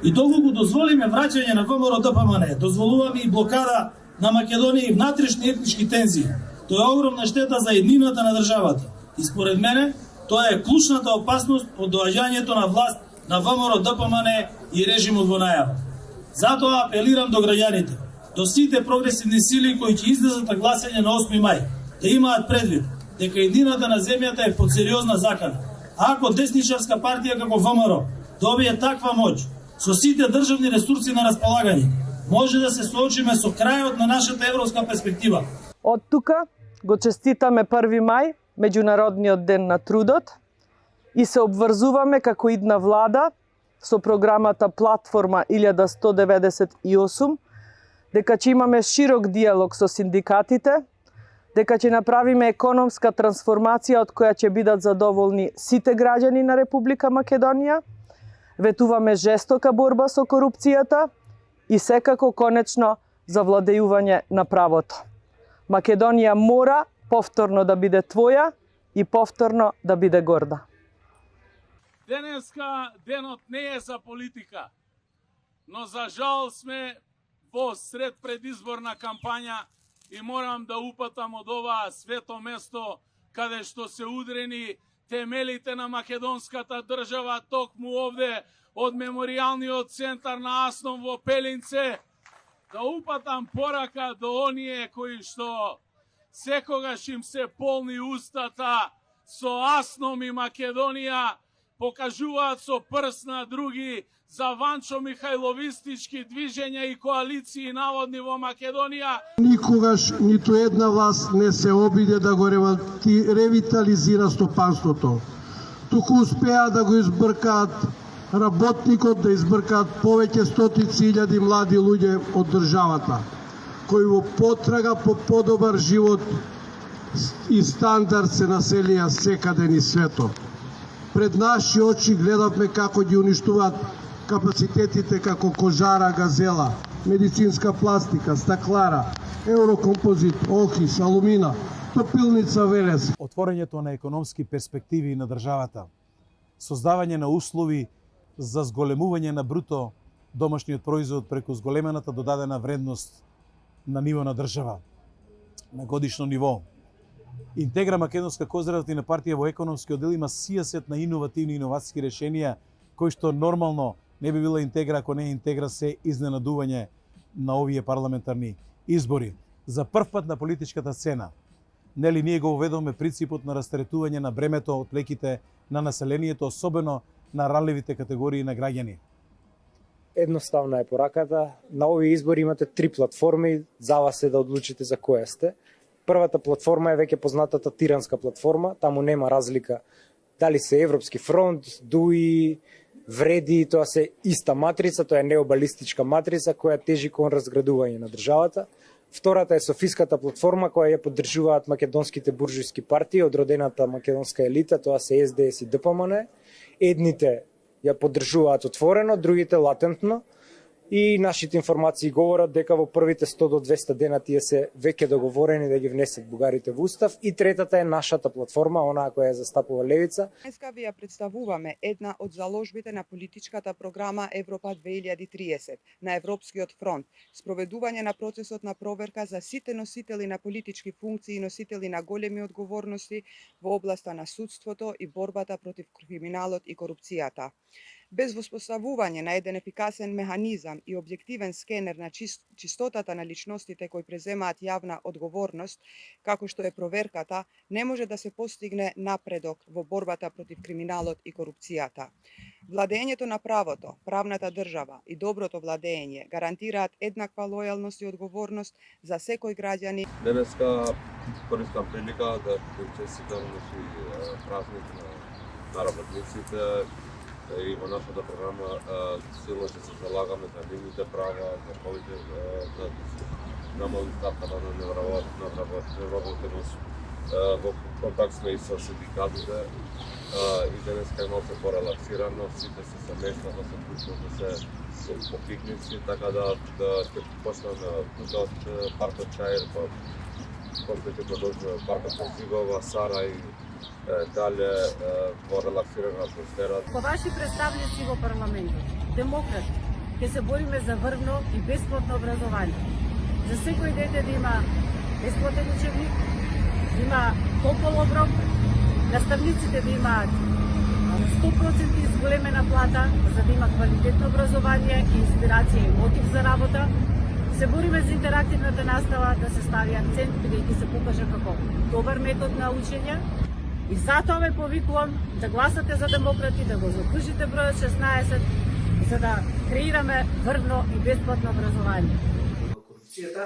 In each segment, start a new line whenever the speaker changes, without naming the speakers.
И доколку дозволиме враќање на ВМРО ДПМН, дозволуваме и блокада на Македонија и внатрешни етнички тензии. Тоа е огромна штета за еднината на државата. И според мене, тоа е клучната опасност од доаѓањето на власт на ВМРО ДПМН и режимот во најава. Затоа апелирам до граѓаните, до сите прогресивни сили кои ќе излезат на гласање на 8 мај, да имаат предвид дека едината на земјата е под сериозна закана. А ако десничарска партија како ВМРО добие таква моќ, со сите државни ресурси на располагање, може да се соочиме со крајот на нашата европска перспектива.
Од тука го честитаме 1 мај, Меѓународниот ден на трудот, и се обврзуваме како идна влада со програмата Платформа 1198, дека ќе имаме широк диалог со синдикатите, дека ќе направиме економска трансформација од која ќе бидат задоволни сите граѓани на Република Македонија, ветуваме жестока борба со корупцијата и секако конечно завладејување на правото. Македонија мора повторно да биде твоја и повторно да биде горда.
Денеска денот не е за политика, но за жал сме во сред предизборна кампања и морам да упатам од ова свето место каде што се удрени темелите на македонската држава токму овде од меморијалниот центар на Асном во Пелинце, да упатам порака до оние кои што секогаш им се полни устата со Асном и Македонија, покажуваат со прст на други за Ванчо Михајловистички движења и коалиции наводни во Македонија.
Никогаш ниту една власт не се обиде да го ревитализира стопанството. Туку успеа да го избркаат работникот, да избркаат повеќе стотици илјади млади луѓе од државата, кои во потрага по подобар живот и стандард се населија секаде низ светот. Пред наши очи гледавме како ги уништуваат капацитетите како кожара, газела, медицинска пластика, стаклара, еврокомпозит, охис, алумина, топилница Велес.
Отворањето на економски перспективи на државата, создавање на услови за зголемување на бруто домашниот производ преку зголемената додадена вредност на ниво на држава, на годишно ниво. Интегра Македонска конзервативна партија во економски оддел има сијасет на иновативни иновацијски решенија, кои што нормално не би била интегра ако не интегра се изненадување на овие парламентарни избори. За прв пат на политичката сцена, нели ние го уведоме принципот на растретување на бремето од леките на населението, особено на ранливите категории на граѓани.
Едноставна е пораката. На овие избори имате 3 платформи, за вас е да одлучите за која сте. Првата платформа е веќе познатата тиранска платформа, таму нема разлика дали се Европски фронт, ДУИ, Вреди, тоа се иста матрица, тоа е необалистичка матрица која тежи кон разградување на државата. Втората е Софиската платформа која ја поддржуваат македонските буржујски партии, одродената македонска елита, тоа се СДС и ДПМН. Едните ја поддржуваат отворено, другите латентно. И нашите информации говорат дека во првите 100 до 200 дена тие се веќе договорени да ги внесат бугарите во устав. И третата е нашата платформа, онаа која ја застапува левица.
Денеска ви ја представуваме една од заложбите на политичката програма Европа 2030 на Европскиот фронт, спроведување на процесот на проверка за сите носители на политички функции и носители на големи одговорности во областа на судството и борбата против криминалот и корупцијата. Без воспоставување на еден ефикасен механизам и објективен скенер на чистотата на личностите кои преземаат јавна одговорност, како што е проверката, не може да се постигне напредок во борбата против криминалот и корупцијата. Владењето на правото, правната држава и доброто владење гарантираат еднаква лојалност и одговорност за секој граѓани.
Денеска користам прилика да честитам празник на работниците. И во нашата програма силно ќе се залагаме за нивните права, за повеќе да намали ставката на невработеност. Во контакт сме и со синдикатите и денеска е малку порелаксирано, сите се семејства да се вклучат да се по пикници, така да ќе почнеме од паркот Чаир, после ќе продолжиме паркот Зигова, Сара и дале во релаксирана атмосфера.
Ваши представници во парламентот, демократи, ќе се бориме за врвно и бесплатно образование. За секој дете да има бесплатен учебник, да има топол оброк, наставниците да имаат 100% изголемена плата, за да има квалитетно образование, инспирација и мотив за работа. Се бориме за интерактивната настава, да се стави акцент, бидејќи се покажа како добар метод на учење. И затоа ве повикувам да гласате за демократи, да го заокружите бројот 16, за да креираме врвно и бесплатно образование.
Корупцијата,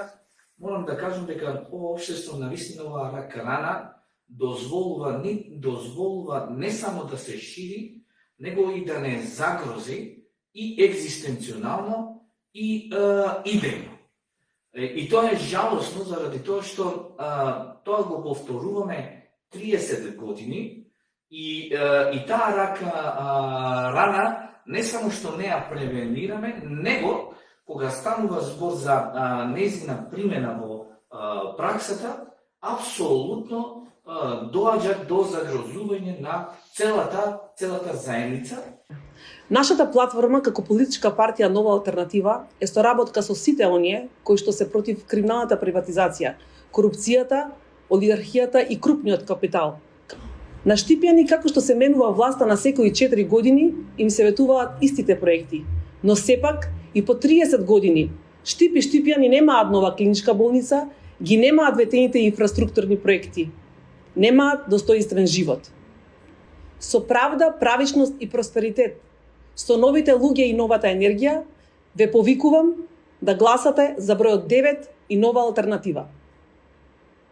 морам да кажам дека ова општество навистина оваа рака рана дозволува не само да се шири, него и да не загрози и екзистенционално и идејно. И тоа е жалосно заради тоа што тоа го повторуваме 30 години и таа рака рана не само што не ја превенираме, него кога станува збор за нејзина примена во праксата, апсолутно доаѓа до загрозување на целата заедница.
Нашата платформа како политичка партија Нова алтернатива е соработка со сите оние кои што се против криминалната приватизација, корупцијата, олигархијата и крупниот капитал. На Штипјани, како што се менува власта на секои 4 години, им се ветуваат истите проекти. Но сепак и по 30 години Штипјани немаат нова клиничка болница, ги немаат ветените инфраструктурни проекти, немаат достоинствен живот. Со правда, правичност и просперитет, со новите луѓе и новата енергија, ве повикувам да гласате за бројот 9 и Нова алтернатива.